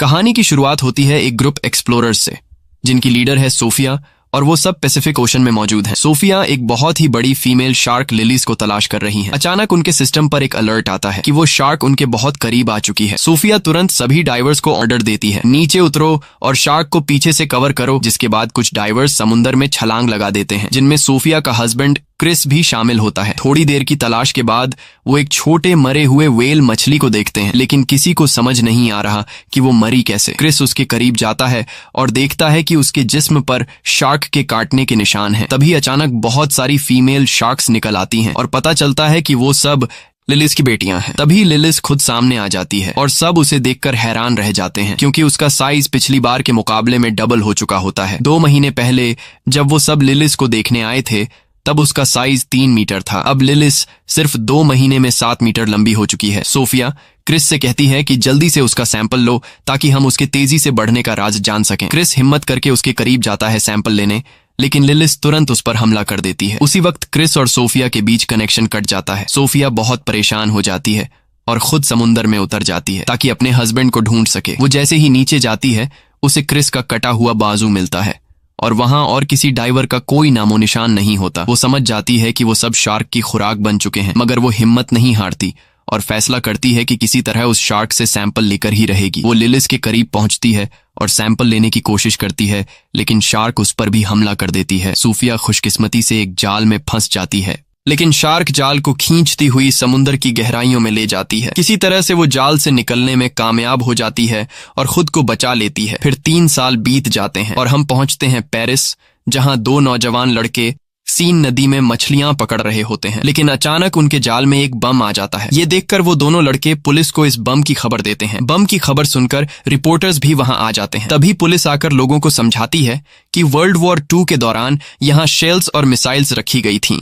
कहानी की शुरुआत होती है एक ग्रुप एक्सप्लोरर्स से, जिनकी लीडर है सोफिया, और वो सब पैसिफिक ओशन में मौजूद हैं। सोफिया एक बहुत ही बड़ी फीमेल शार्क लिलीज को तलाश कर रही हैं। अचानक उनके सिस्टम पर एक अलर्ट आता है कि वो शार्क उनके बहुत करीब आ चुकी है। सोफिया तुरंत सभी डाइवर्स को ऑर्डर देती है, नीचे उतरो और शार्क को पीछे से कवर करो। जिसके बाद कुछ डाइवर्स समुद्र में छलांग लगा देते हैं, जिनमें सोफिया का हस्बैंड क्रिस भी शामिल होता है। थोड़ी देर की तलाश के बाद वो एक छोटे मरे हुए व्हेल मछली को देखते हैं, लेकिन किसी को समझ नहीं आ रहा कि वो मरी कैसे। क्रिस उसके करीब जाता है और देखता है कि उसके जिस्म पर शार्क के काटने के निशान हैं। तभी अचानक बहुत सारी फीमेल शार्क्स निकल आती हैं और पता चलता है कि वो सब लिलिस की बेटियां हैं। तभी लिलिस खुद सामने आ जाती है और सब उसे देखकर हैरान रह जाते हैं, क्योंकि उसका साइज पिछली बार के मुकाबले में डबल हो चुका होता है। 2 महीने पहले जब वो सब लिलिस को देखने आए थे, तब उसका साइज 3 मीटर था। अब लिलिस सिर्फ 2 महीने में 7 मीटर लंबी हो चुकी है। सोफिया क्रिस से कहती है कि जल्दी से उसका सैंपल लो, ताकि हम उसके तेजी से बढ़ने का राज जान सकें। क्रिस हिम्मत करके उसके करीब जाता है सैंपल लेने, लेकिन लिलिस तुरंत उस पर हमला कर देती है। उसी वक्त क्रिस और सोफिया के बीच कनेक्शन कट जाता है। सोफिया बहुत परेशान हो जाती है और खुद समुद्र में उतर जाती है ताकि अपने हस्बैंड को ढूंढ सके। वो जैसे ही नीचे जाती है, उसे क्रिस का कटा हुआ बाजू मिलता है और वहां और किसी डाइवर का कोई नामो निशान नहीं होता। वो समझ जाती है कि वो सब शार्क की खुराक बन चुके हैं, मगर वो हिम्मत नहीं हारती और फैसला करती है कि किसी तरह उस शार्क से सैंपल लेकर ही रहेगी। वो लिलिस के करीब पहुंचती है और सैंपल लेने की कोशिश करती है, लेकिन शार्क उस पर भी हमला कर देती है। सोफिया खुशकिस्मती से एक जाल में फंस जाती है, लेकिन शार्क जाल को खींचती हुई समुद्र की गहराइयों में ले जाती है। किसी तरह से वो जाल से निकलने में कामयाब हो जाती है और खुद को बचा लेती है। फिर 3 साल बीत जाते हैं और हम पहुंचते हैं पेरिस, जहां 2 नौजवान लड़के सीन नदी में मछलियां पकड़ रहे होते हैं। लेकिन अचानक उनके जाल में एक बम आ जाता है। ये देखकर वो दोनों लड़के पुलिस को इस बम की खबर देते हैं। बम की खबर सुनकर रिपोर्टर्स भी वहां आ जाते हैं। तभी पुलिस आकर लोगों को समझाती है कि वर्ल्ड वॉर 2 के दौरान यहाँ शेल्स और मिसाइल्स रखी गई थीं,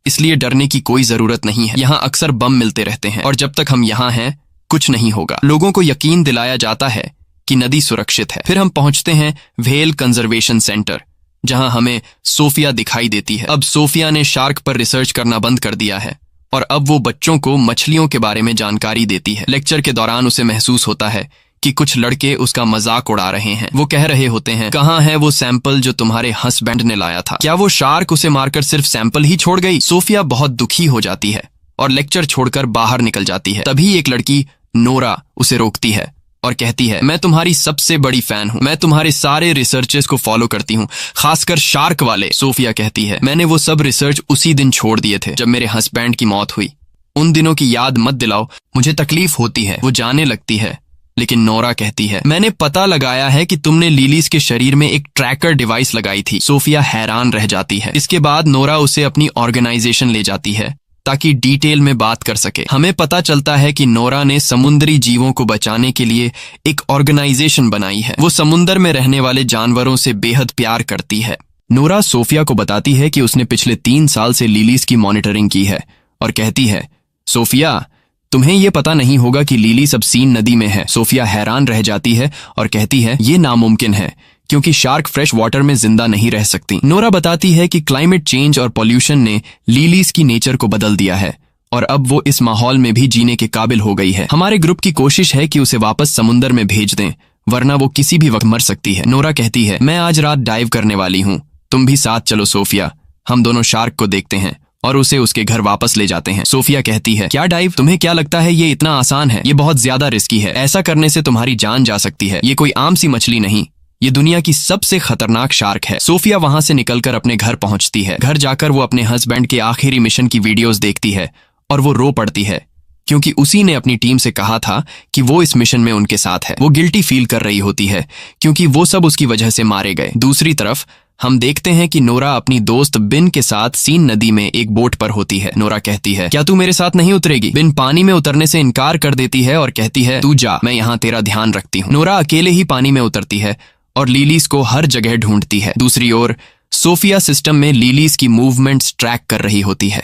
इसलिए डरने की कोई जरूरत नहीं है। यहाँ अक्सर बम मिलते रहते हैं और जब तक हम यहाँ हैं कुछ नहीं होगा। लोगों को यकीन दिलाया जाता है कि नदी सुरक्षित है। फिर हम पहुंचते हैं व्हेल कंजर्वेशन सेंटर, जहां हमें सोफिया दिखाई देती है। अब सोफिया ने शार्क पर रिसर्च करना बंद कर दिया है और अब वो बच्चों को मछलियों के बारे में जानकारी देती है। लेक्चर के दौरान उसे महसूस होता है कि कुछ लड़के उसका मजाक उड़ा रहे हैं। वो कह रहे होते हैं, कहाँ है वो सैंपल जो तुम्हारे हस्बैंड ने लाया था? क्या वो शार्क उसे मारकर सिर्फ सैंपल ही छोड़ गई? सोफिया बहुत दुखी हो जाती है और लेक्चर छोड़कर बाहर निकल जाती है। तभी एक लड़की नोरा उसे रोकती है और कहती है, मैं तुम्हारी सबसे बड़ी फैन हूँ। मैं तुम्हारे सारे रिसर्चेस को फॉलो करती हूँ, खासकर शार्क वाले। सोफिया कहती है, मैंने वो सब रिसर्च उसी दिन छोड़ दिए थे जब मेरे हस्बैंड की मौत हुई। उन दिनों की याद मत दिलाओ, मुझे तकलीफ होती है। वो जाने लगती है, लेकिन नोरा कहती है, मैंने पता लगाया है कि तुमने लिलीज के शरीर में एक ट्रैकर डिवाइस लगाई थी। सोफिया हैरान रह जाती है। इसके बाद नोरा उसे अपनी ऑर्गेनाइजेशन ले जाती है ताकि डिटेल में बात कर सके। हमें पता चलता है कि नोरा ने समुद्री जीवों को बचाने के लिए एक ऑर्गेनाइजेशन बनाई है। वो समुद्र में रहने वाले जानवरों से बेहद प्यार करती है। नोरा सोफिया को बताती है कि उसने पिछले 3 साल से लिलीज की मॉनिटरिंग की है और कहती है, सोफिया, तुम्हें ये पता नहीं होगा कि लिली सब सीन नदी में है। सोफिया हैरान रह जाती है और कहती है, ये नामुमकिन है क्योंकि शार्क फ्रेश वाटर में जिंदा नहीं रह सकती। नोरा बताती है कि क्लाइमेट चेंज और पॉल्यूशन ने लिलीज की नेचर को बदल दिया है और अब वो इस माहौल में भी जीने के काबिल हो गई है। हमारे ग्रुप की कोशिश है कि उसे वापस समुद्र में भेज दें, वरना वो किसी भी वक्त मर सकती है। नोरा कहती है, मैं आज रात डाइव करने वाली हूँ, तुम भी साथ चलो सोफिया। हम दोनों शार्क को देखते हैं और उसे उसके घर वापस ले जाते हैं। सोफिया कहती है, क्या डाइव? तुम्हें क्या लगता है ये इतना आसान है? ये बहुत ज्यादा रिस्की है। ऐसा करने से तुम्हारी जान जा सकती है। ये कोई आम सी मछली नहीं, ये दुनिया की सबसे खतरनाक शार्क है। सोफिया वहां से निकलकर अपने घर पहुंचती है। घर जाकर वो अपने हस्बैंड के आखिरी मिशन की वीडियोस देखती है और वो रो पड़ती है, क्योंकि उसी ने अपनी टीम से कहा था कि वो इस मिशन में उनके साथ है। वो गिल्टी फील कर रही होती है क्योंकि वो सब उसकी वजह से मारे गए। दूसरी तरफ हम देखते हैं कि नोरा अपनी दोस्त बिन के साथ सीन नदी में एक बोट पर होती है। नोरा कहती है, क्या तू मेरे साथ नहीं उतरेगी? बिन पानी में उतरने से इनकार कर देती है और कहती है, तू जा, मैं यहाँ तेरा ध्यान रखती हूँ। नोरा अकेले ही पानी में उतरती है और लिलीज को हर जगह ढूंढती है। दूसरी ओर सोफिया सिस्टम में लिलीज की मूवमेंट्स ट्रैक कर रही होती है।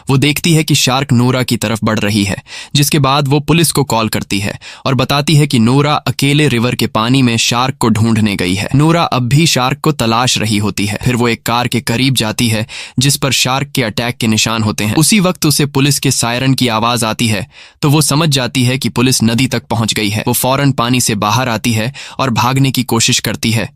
वो देखती है कि शार्क नोरा की तरफ बढ़ रही है, जिसके बाद वो पुलिस को कॉल करती है और बताती है कि नोरा अकेले रिवर के पानी में शार्क को ढूंढने गई है। नोरा अब भी शार्क को तलाश रही होती है। फिर वो एक कार के करीब जाती है जिस पर शार्क के अटैक के निशान होते हैं। उसी वक्त उसे पुलिस के सायरन की आवाज आती है तो वो समझ जाती है कि पुलिस नदी तक पहुंच गई है। वो फौरन पानी से बाहर आती है और भागने की कोशिश करती है,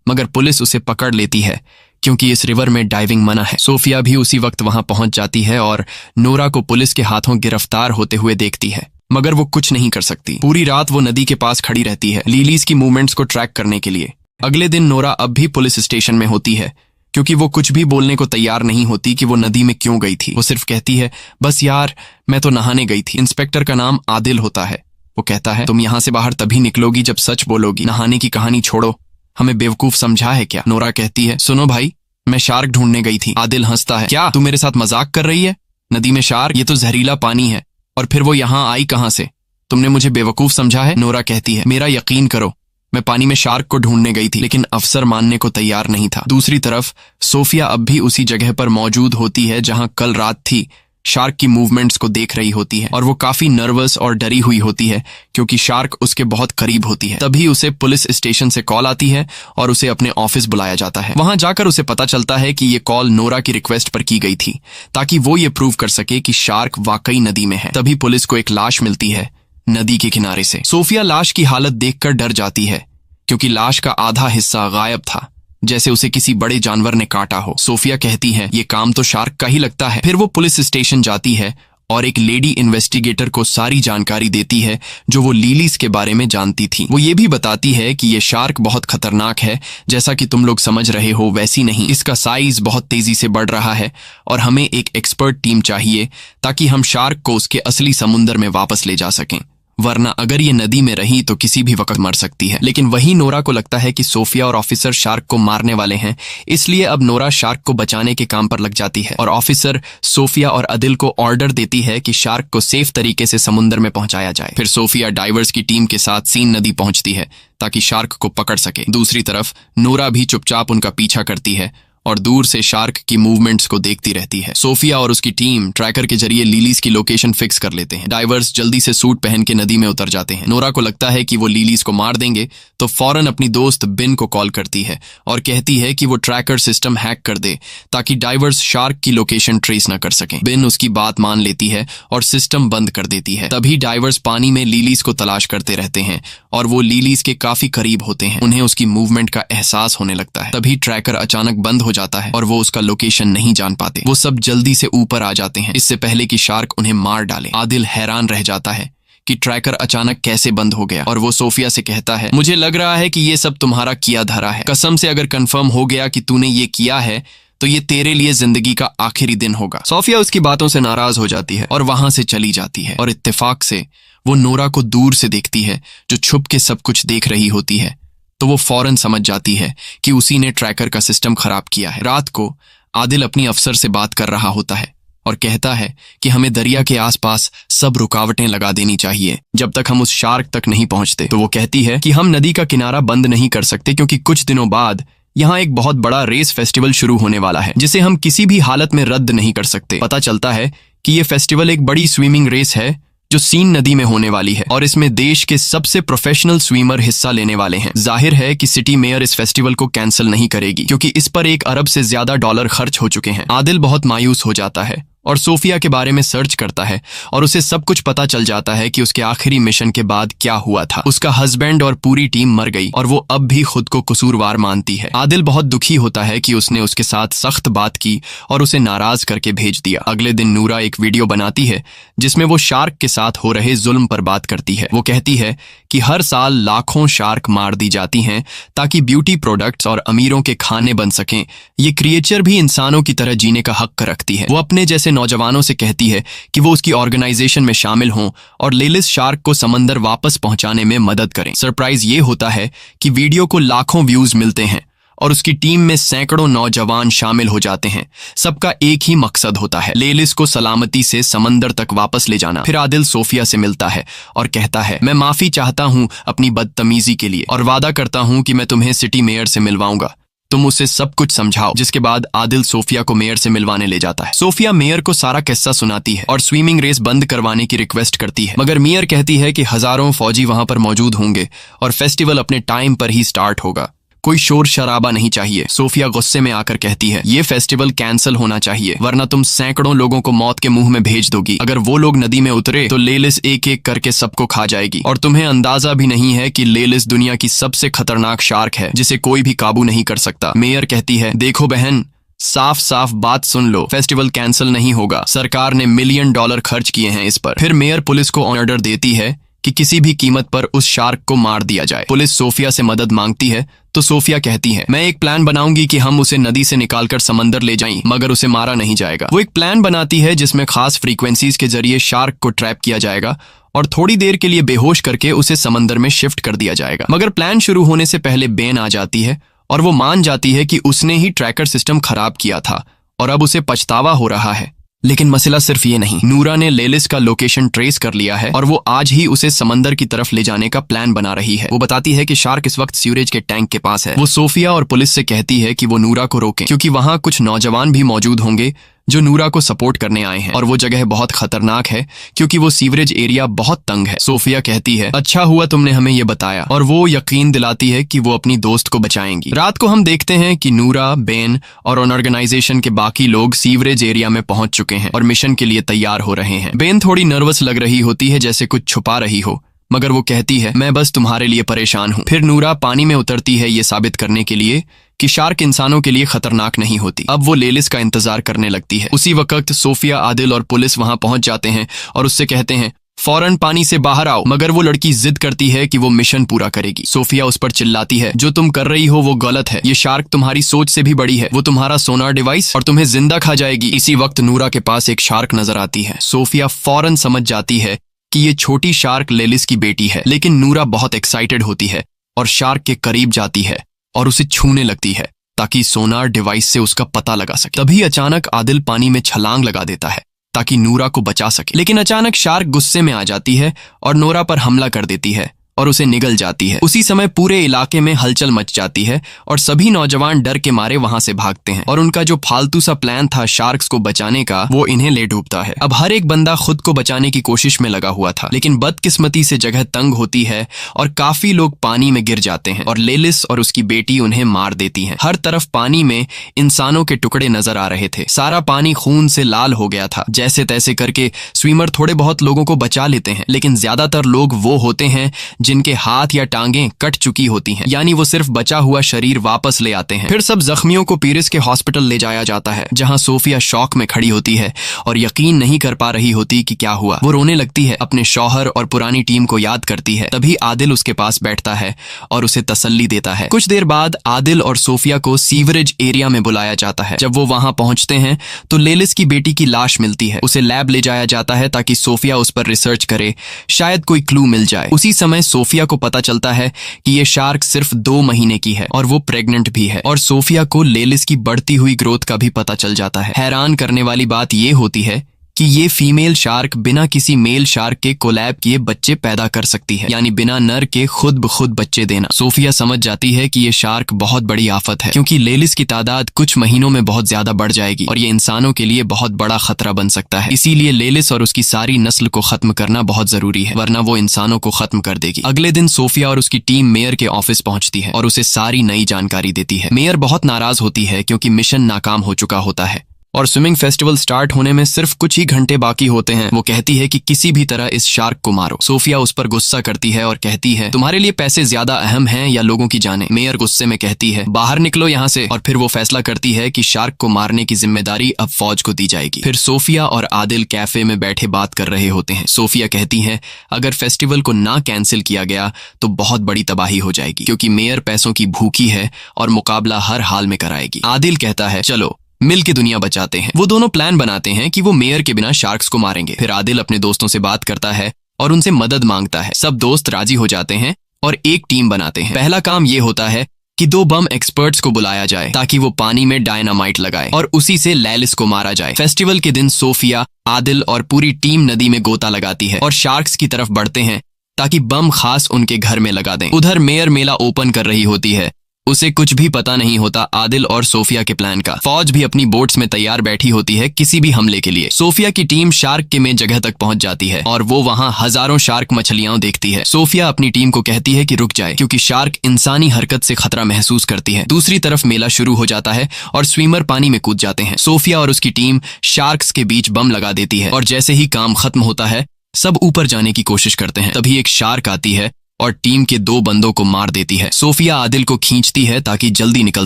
मगर पुलिस उसे पकड़ लेती है क्योंकि इस रिवर में डाइविंग मना है। सोफिया भी उसी वक्त वहां पहुंच जाती है और नोरा को पुलिस के हाथों गिरफ्तार होते हुए देखती है, मगर वो कुछ नहीं कर सकती। पूरी रात वो नदी के पास खड़ी रहती है लिलीज की मूवमेंट्स को ट्रैक करने के लिए। अगले दिन नोरा अब भी पुलिस स्टेशन में होती है क्योंकि वो कुछ भी बोलने को तैयार नहीं होती कि वो नदी में क्यों गई थी। वो सिर्फ कहती है, बस यार मैं तो नहाने गई थी। इंस्पेक्टर का नाम आदिल होता है। वो कहता है, तुम यहां से बाहर तभी निकलोगी जब सच बोलोगी। नहाने की कहानी छोड़ो, हमें बेवकूफ समझा है क्या? नोरा कहती है, सुनो भाई, मैं शार्क ढूंढने गई थी। आदिल हंसता है, क्या तू मेरे साथ मजाक कर रही है? नदी में शार्क? ये तो जहरीला पानी है। और फिर वो यहाँ आई कहां से? तुमने मुझे बेवकूफ समझा है? नोरा कहती है, मेरा यकीन करो, मैं पानी में शार्क को ढूंढने गई थी। लेकिन अफसर मानने को तैयार नहीं था। दूसरी तरफ सोफिया अब भी उसी जगह पर मौजूद होती है जहां कल रात थी। शार्क की मूवमेंट्स को देख रही होती है और वो काफी नर्वस और डरी हुई होती है क्योंकि शार्क उसके बहुत करीब होती है। तभी उसे पुलिस स्टेशन से कॉल आती है और उसे अपने ऑफिस बुलाया जाता है। वहां जाकर उसे पता चलता है कि ये कॉल नोरा की रिक्वेस्ट पर की गई थी ताकि वो ये प्रूव कर सके कि शार्क वाकई नदी में है। तभी पुलिस को एक लाश मिलती है नदी के किनारे से। सोफिया लाश की हालत देखकर डर जाती है क्योंकि लाश का आधा हिस्सा गायब था, जैसे उसे किसी बड़े जानवर ने काटा हो। सोफिया कहती है, ये काम तो शार्क का ही लगता है। फिर वो पुलिस स्टेशन जाती है और एक लेडी इन्वेस्टिगेटर को सारी जानकारी देती है जो वो लिलीज के बारे में जानती थी। वो ये भी बताती है कि ये शार्क बहुत खतरनाक है, जैसा कि तुम लोग समझ रहे हो वैसी नहीं। इसका साइज बहुत तेजी से बढ़ रहा है और हमें एक एक्सपर्ट टीम चाहिए ताकि हम शार्क को उसके असली समुंदर में वापस ले जा सकें, वरना अगर ये नदी में रही तो किसी भी वक्त मर सकती है। लेकिन वहीं नोरा को लगता है कि सोफिया और ऑफिसर शार्क को मारने वाले हैं, इसलिए अब नोरा शार्क को बचाने के काम पर लग जाती है और ऑफिसर सोफिया और अदिल को ऑर्डर देती है कि शार्क को सेफ तरीके से समुद्र में पहुंचाया जाए। फिर सोफिया डाइवर्स की टीम के साथ सीन नदी पहुंचती है ताकि शार्क को पकड़ सके। दूसरी तरफ नोरा भी चुपचाप उनका पीछा करती है और दूर से शार्क की मूवमेंट्स को देखती रहती है। सोफिया और उसकी टीम ट्रैकर के जरिए लिलीज की लोकेशन फिक्स कर लेते हैं। डाइवर्स जल्दी से सूट पहन के नदी में उतर जाते हैं। नोरा को लगता है कि वो लिलीज को मार देंगे तो फौरन अपनी दोस्त बिन को कॉल करती है और कहती है कि वो ट्रैकर सिस्टम हैक कर दे ताकि डाइवर्स शार्क की लोकेशन ट्रेस न कर सकें। बिन उसकी बात मान लेती है और सिस्टम बंद कर देती है। तभी डाइवर्स पानी में लिलीज को तलाश करते रहते हैं और वो लिलीज के काफी करीब होते हैं। उन्हें उसकी मूवमेंट का एहसास होने लगता है। तभी ट्रैकर अचानक बंद हो जाता है और वो उसका लोकेशन नहीं जान पाते। वो सब जल्दी से ऊपर आ जाते हैं इससे पहले कि शार्क उन्हें मार डाले। आदिल हैरान रह जाता है कि ट्रैकर अचानक कैसे बंद हो गया और वो सोफिया से कहता है, मुझे लग रहा है कि ये सब तुम्हारा किया धरा है। कसम से अगर कंफर्म हो गया कि तूने ये किया है तो ये तेरे लिए जिंदगी का आखिरी दिन होगा। सोफिया उसकी बातों से नाराज हो जाती है और वहां से चली जाती है और इत्तेफाक से वो नोरा को दूर से देखती है जो छुप के सब कुछ देख रही होती है। तो वो फौरन समझ जाती है कि उसी ने ट्रैकर का सिस्टम खराब किया है। रात को आदिल अपनी अफसर से बात कर रहा होता है और कहता है कि हमें दरिया के आसपास सब रुकावटें लगा देनी चाहिए जब तक हम उस शार्क तक नहीं पहुंचते। तो वो कहती है कि हम नदी का किनारा बंद नहीं कर सकते क्योंकि कुछ दिनों बाद यहाँ एक बहुत बड़ा रेस फेस्टिवल शुरू होने वाला है जिसे हम किसी भी हालत में रद्द नहीं कर सकते। पता चलता है कि ये फेस्टिवल एक बड़ी स्विमिंग रेस है जो सीन नदी में होने वाली है और इसमें देश के सबसे प्रोफेशनल स्विमर हिस्सा लेने वाले हैं। जाहिर है कि सिटी मेयर इस फेस्टिवल को कैंसिल नहीं करेगी क्योंकि इस पर $1 अरब से ज्यादा डॉलर खर्च हो चुके हैं। आदिल बहुत मायूस हो जाता है और सोफिया के बारे में सर्च करता है और उसे सब कुछ पता चल जाता है कि उसके आखिरी मिशन के बाद क्या हुआ था। उसका हस्बैंड और पूरी टीम मर गई और वो अब भी खुद को कसूरवार मानती है। आदिल बहुत दुखी होता है कि उसने उसके साथ सख्त बात की और उसे नाराज करके भेज दिया। अगले दिन नूरा एक वीडियो बनाती है जिसमें वो शार्क के साथ हो रहे जुल्म पर बात करती है। वो कहती है कि हर साल लाखों शार्क मार दी जाती हैं ताकि ब्यूटी प्रोडक्ट्स और अमीरों के खाने बन सकें। ये क्रिएचर भी इंसानों की तरह जीने का हक रखती है। वो अपने जैसे नौजवानों से कहती है कि वो उसकी ऑर्गेनाइजेशन में शामिल हों और लिलीज शार्क को समंदर वापस पहुंचाने में मदद करें। सरप्राइज ये होता है कि वीडियो को लाखों व्यूज मिलते हैं और उसकी टीम में सैकड़ों नौजवान शामिल हो जाते हैं। सबका एक ही मकसद होता है, लिलीज को सलामती से समंदर तक वापस ले जाना। फिर आदिल सोफिया से मिलता है और कहता है, मैं माफी चाहता हूं अपनी बदतमीजी के लिए और वादा करता हूं कि मैं तुम्हें सिटी मेयर से मिलवाऊंगा। तुम उसे सब कुछ समझाओ। जिसके बाद आदिल सोफिया को मेयर से मिलवाने ले जाता है। सोफिया मेयर को सारा किस्सा सुनाती है और स्विमिंग रेस बंद करवाने की रिक्वेस्ट करती है, मगर मेयर कहती है कि हजारों फौजी वहां पर मौजूद होंगे और फेस्टिवल अपने टाइम पर ही स्टार्ट होगा, कोई शोर शराबा नहीं चाहिए। सोफिया गुस्से में आकर कहती है, ये फेस्टिवल कैंसिल होना चाहिए, वरना तुम सैकड़ों लोगों को मौत के मुंह में भेज दोगी। अगर वो लोग नदी में उतरे तो लेलिस एक एक करके सबको खा जाएगी, और तुम्हें अंदाजा भी नहीं है कि लेलिस दुनिया की सबसे खतरनाक शार्क है जिसे कोई भी काबू नहीं कर सकता। मेयर कहती है, देखो बहन, साफ साफ बात सुन लो, फेस्टिवल कैंसिल नहीं होगा, सरकार ने $1 मिलियन खर्च किए हैं इस पर। फिर मेयर पुलिस को ऑर्डर देती है कि किसी भी कीमत पर उस शार्क को मार दिया जाए। पुलिस सोफिया से मदद मांगती है तो सोफिया कहती है, मैं एक प्लान बनाऊंगी कि हम उसे नदी से निकालकर समंदर ले जाएं, मगर उसे मारा नहीं जाएगा। वो एक प्लान बनाती है जिसमें खास फ्रीक्वेंसीज के जरिए शार्क को ट्रैप किया जाएगा और थोड़ी देर के लिए बेहोश करके उसे समंदर में शिफ्ट कर दिया जाएगा। मगर प्लान शुरू होने से पहले बेन आ जाती है और वो मान जाती है कि उसने ही ट्रैकर सिस्टम खराब किया था और अब उसे पछतावा हो रहा है। लेकिन मसला सिर्फ ये नहीं, नूरा ने लेलिस का लोकेशन ट्रेस कर लिया है और वो आज ही उसे समंदर की तरफ ले जाने का प्लान बना रही है। वो बताती है कि शार्क इस वक्त सीवरेज के टैंक के पास है। वो सोफिया और पुलिस से कहती है कि वो नूरा को रोकें, क्योंकि वहां कुछ नौजवान भी मौजूद होंगे जो नूरा को सपोर्ट करने आए हैं, और वो जगह बहुत खतरनाक है क्योंकि वो सीवरेज एरिया बहुत तंग है। सोफिया कहती है, अच्छा हुआ तुमने हमें ये बताया, और वो यकीन दिलाती है कि वो अपनी दोस्त को बचाएंगी। रात को हम देखते हैं कि नूरा, बेन और ऑर्गेनाइजेशन के बाकी लोग सीवरेज एरिया में पहुंच चुके हैं और मिशन के लिए तैयार हो रहे हैं। बेन थोड़ी नर्वस लग रही होती है, जैसे कुछ छुपा रही हो, मगर वो कहती है, मैं बस तुम्हारे लिए परेशान हूँ। फिर नूरा पानी में उतरती है ये साबित करने के लिए कि शार्क इंसानों के लिए खतरनाक नहीं होती। अब वो लेलिस का इंतजार करने लगती है। उसी वक्त सोफिया, आदिल और पुलिस वहां पहुंच जाते हैं और उससे कहते हैं, फौरन पानी से बाहर आओ, मगर वो लड़की जिद करती है कि वो मिशन पूरा करेगी। सोफिया उस पर चिल्लाती है, जो तुम कर रही हो वो गलत है, ये शार्क तुम्हारी सोच से भी बड़ी है, वो तुम्हारा सोनार डिवाइस और तुम्हें जिंदा खा जाएगी। इसी वक्त नूरा के पास एक शार्क नजर आती है। सोफिया फौरन समझ जाती है कि ये छोटी शार्क लेलिस की बेटी है, लेकिन नूरा बहुत एक्साइटेड होती है और शार्क के करीब जाती है और उसे छूने लगती है ताकि सोनार डिवाइस से उसका पता लगा सके। तभी अचानक आदिल पानी में छलांग लगा देता है ताकि नूरा को बचा सके, लेकिन अचानक शार्क गुस्से में आ जाती है और नूरा पर हमला कर देती है और उसे निगल जाती है। उसी समय पूरे इलाके में हलचल मच जाती है और सभी नौजवान डर के मारे वहां से भागते हैं, और उनका जो फालतू सा प्लान था शार्क्स को बचाने का, वो इन्हें ले डूबता है। अब हर एक बंदा खुद को बचाने की कोशिश में लगा हुआ था, लेकिन बदकिस्मती से जगह तंग होती है और काफी लोग पानी में गिर जाते हैं और लेलिस और उसकी बेटी उन्हें मार देती हैं। हर तरफ पानी में इंसानों के टुकड़े नजर आ रहे थे। सारा पानी खून से लाल हो गया था। जैसे तैसे करके स्विमर थोड़े बहुत लोगों को बचा लेते हैं, लेकिन ज्यादातर लोग वो होते हैं जिनके हाथ या टांगें कट चुकी होती हैं, यानी वो सिर्फ बचा हुआ शरीर वापस ले आते हैं। फिर सब जख्मियों को पीरिस के हॉस्पिटल ले जाया जाता है, जहां सोफिया शॉक में खड़ी होती है और यकीन नहीं कर पा रही होती कि क्या हुआ। वो रोने लगती है, अपने शौहर और पुरानी टीम को याद करती है। तभी आदिल उसके पास बैठता है और उसे तसल्ली देता है। कुछ देर बाद आदिल और सोफिया को सीवरेज एरिया में बुलाया जाता है। जब वो वहां पहुंचते हैं तो लेलिस की बेटी की लाश मिलती है। उसे लैब ले जाया जाता है ताकि सोफिया उस पर रिसर्च करे, शायद कोई क्लू मिल जाए। उसी समय सोफिया को पता चलता है कि ये शार्क सिर्फ 2 महीने की है और वो प्रेग्नेंट भी है, और सोफिया को लेलिस की बढ़ती हुई ग्रोथ का भी पता चल जाता है। हैरान करने वाली बात ये होती है कि ये फीमेल शार्क बिना किसी मेल शार्क के कोलैब किए बच्चे पैदा कर सकती है, यानी बिना नर के खुद ब खुद बच्चे देना। सोफिया समझ जाती है कि ये शार्क बहुत बड़ी आफत है, क्योंकि लेलिस की तादाद कुछ महीनों में बहुत ज्यादा बढ़ जाएगी और ये इंसानों के लिए बहुत बड़ा खतरा बन सकता है। इसीलिए लेलिस और उसकी सारी नस्ल को खत्म करना बहुत जरूरी है, वरना वो इंसानों को खत्म कर देगी। अगले दिन सोफिया और उसकी टीम मेयर के ऑफिस पहुंचती है और उसे सारी नई जानकारी देती है। मेयर बहुत नाराज होती है क्योंकि मिशन नाकाम हो चुका होता है और स्विमिंग फेस्टिवल स्टार्ट होने में सिर्फ कुछ ही घंटे बाकी होते हैं। वो कहती है कि किसी भी तरह इस शार्क को मारो। सोफिया उस पर गुस्सा करती है और कहती है, तुम्हारे लिए पैसे ज्यादा अहम हैं या लोगों की जानें? मेयर गुस्से में कहती है, बाहर निकलो यहाँ से। और फिर वो फैसला करती है कि शार्क को मारने की जिम्मेदारी अब फौज को दी जाएगी। फिर सोफिया और आदिल कैफे में बैठे बात कर रहे होते हैं। सोफिया कहती है, अगर फेस्टिवल को ना कैंसिल किया गया तो बहुत बड़ी तबाही हो जाएगी, क्योंकि मेयर पैसों की भूखी है और मुकाबला हर हाल में कराएगी। आदिल कहता है, चलो मिल के दुनिया बचाते हैं। वो दोनों प्लान बनाते हैं कि वो मेयर के बिना शार्क्स को मारेंगे। फिर आदिल अपने दोस्तों से बात करता है और उनसे मदद मांगता है। सब दोस्त राजी हो जाते हैं और एक टीम बनाते हैं। पहला काम ये होता है कि 2 बम एक्सपर्ट्स को बुलाया जाए ताकि वो पानी में डायनामाइट लगाए और उसी से लेलिस को मारा जाए। फेस्टिवल के दिन सोफिया, आदिल और पूरी टीम नदी में गोता लगाती है और शार्क्स की तरफ बढ़ते हैं ताकि बम खास उनके घर में लगा दें। उधर मेयर मेला ओपन कर रही होती है उसे कुछ भी पता नहीं होता आदिल और सोफिया के प्लान का। फौज भी अपनी बोट्स में तैयार बैठी होती है किसी भी हमले के लिए। सोफिया की टीम शार्क के में जगह तक पहुंच जाती है और वो वहां हजारों शार्क मछलियां देखती है। सोफिया अपनी टीम को कहती है कि रुक जाए क्योंकि शार्क इंसानी हरकत से खतरा महसूस करती है। दूसरी तरफ मेला शुरू हो जाता है और स्विमर पानी में कूद जाते हैं। सोफिया और उसकी टीम शार्क्स के बीच बम लगा देती है और जैसे ही काम खत्म होता है सब ऊपर जाने की कोशिश करते हैं। तभी एक शार्क आती है और टीम के 2 बंदों को मार देती है। सोफिया आदिल को खींचती है ताकि जल्दी निकल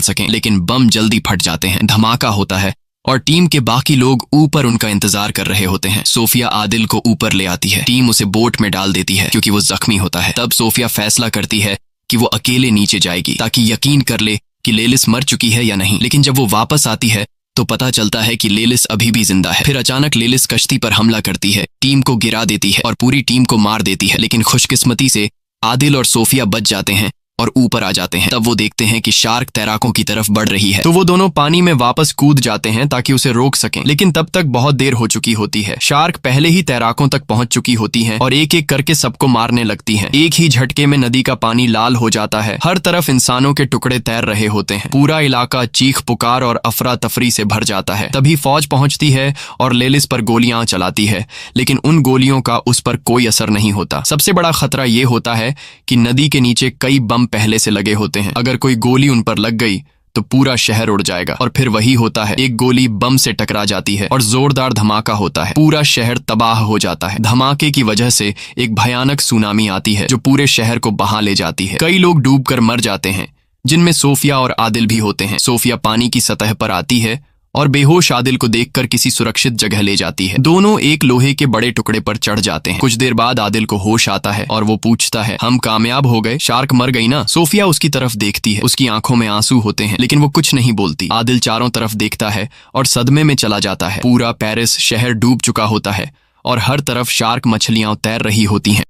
सकें, लेकिन बम जल्दी फट जाते हैं। धमाका होता है और टीम के बाकी लोग ऊपर उनका इंतजार कर रहे होते हैं। सोफिया आदिल को ऊपर ले आती है। टीम उसे बोट में डाल देती है क्योंकि वो जख्मी होता है। तब सोफिया फैसला करती है कि वो अकेले नीचे जाएगी ताकि यकीन कर ले कि लेलिस मर चुकी है या नहीं। लेकिन जब वो वापस आती है तो पता चलता है कि लेलिस अभी भी जिंदा है। फिर अचानक लेलिस कश्ती पर हमला करती है, टीम को गिरा देती है और पूरी टीम को मार देती है। लेकिन खुशकिस्मती से आदिल और सोफिया बच जाते हैं और ऊपर आ जाते हैं। तब वो देखते हैं कि शार्क तैराकों की तरफ बढ़ रही है, तो वो दोनों पानी में वापस कूद जाते हैं ताकि उसे रोक सकें। लेकिन तब तक बहुत देर हो चुकी होती है। शार्क पहले ही तैराकों तक पहुंच चुकी होती हैं और एक एक करके सबको मारने लगती हैं। एक ही झटके में नदी का पानी लाल हो जाता है। हर तरफ इंसानों के टुकड़े तैर रहे होते हैं। पूरा इलाका चीख पुकार और अफरा तफरी से भर जाता है। तभी फौज पहुंचती है और लेलिस पर गोलियां चलाती है, लेकिन उन गोलियों का उस पर कोई असर नहीं होता। सबसे बड़ा खतरा ये होता है कि नदी के नीचे कई बम पहले से लगे होते हैं। अगर कोई गोली उन पर लग गई तो पूरा शहर उड़ जाएगा। और फिर वही होता है, एक गोली बम से टकरा जाती है और जोरदार धमाका होता है। पूरा शहर तबाह हो जाता है। धमाके की वजह से एक भयानक सुनामी आती है जो पूरे शहर को बहा ले जाती है। कई लोग डूबकर मर जाते हैं, जिनमें सोफिया और आदिल भी होते हैं। सोफिया पानी की सतह पर आती है और बेहोश आदिल को देखकर किसी सुरक्षित जगह ले जाती है। दोनों एक लोहे के बड़े टुकड़े पर चढ़ जाते हैं। कुछ देर बाद आदिल को होश आता है और वो पूछता है, हम कामयाब हो गए? शार्क मर गई ना? सोफिया उसकी तरफ देखती है, उसकी आंखों में आंसू होते हैं, लेकिन वो कुछ नहीं बोलती। आदिल चारों तरफ देखता है और सदमे में चला जाता है। पूरा पेरिस शहर डूब चुका होता है और हर तरफ शार्क मछलियां तैर रही होती हैं।